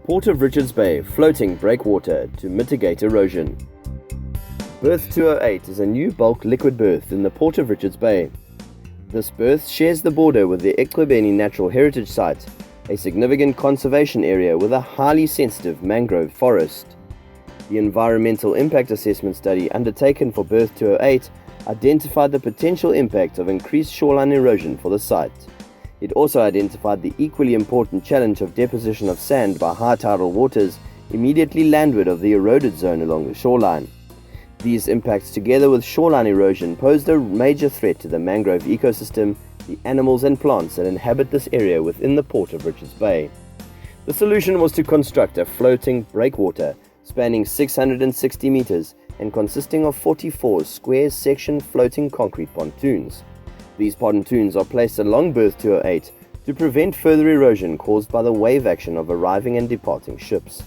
Port of Richards Bay floating breakwater to mitigate erosion. Berth 208 is a new bulk liquid berth in the Port of Richards Bay. This berth shares the border with the Ekwebeni Natural Heritage Site, a significant conservation area with a highly sensitive mangrove forest. The environmental impact assessment study undertaken for Berth 208 identified the potential impact of increased shoreline erosion for the site. It also identified the equally important challenge of deposition of sand by high tidal waters immediately landward of the eroded zone along the shoreline. These impacts, together with shoreline erosion, posed a major threat to the mangrove ecosystem, the animals and plants that inhabit this area within the Port of Richards Bay. The solution was to construct a floating breakwater spanning 660 meters and consisting of 44 square section floating concrete pontoons. These pontoons are placed along Berth 208 to prevent further erosion caused by the wave action of arriving and departing ships.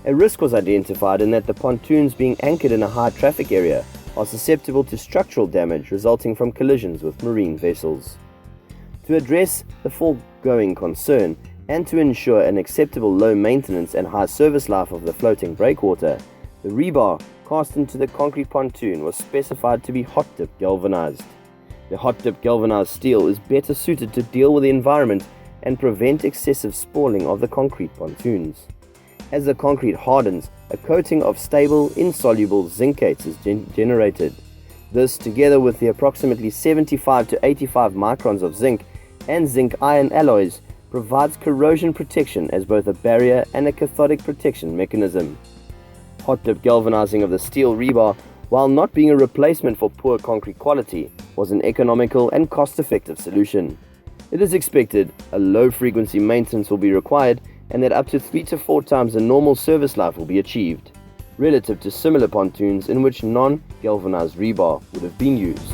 A risk was identified in that the pontoons, being anchored in a high traffic area, are susceptible to structural damage resulting from collisions with marine vessels. To address the foregoing concern and to ensure an acceptable low maintenance and high service life of the floating breakwater, the rebar cast into the concrete pontoon was specified to be hot dip galvanized. The hot dip galvanized steel is better suited to deal with the environment and prevent excessive spalling of the concrete pontoons. As the concrete hardens, a coating of stable, insoluble zincates is generated. This, together with the approximately 75 to 85 microns of zinc and zinc iron alloys, provides corrosion protection as both a barrier and a cathodic protection mechanism. Hot dip galvanizing of the steel rebar, while not being a replacement for poor concrete quality, was an economical and cost-effective solution. It is expected a low-frequency maintenance will be required and that up to 3 to 4 times the normal service life will be achieved, relative to similar pontoons in which non-galvanized rebar would have been used.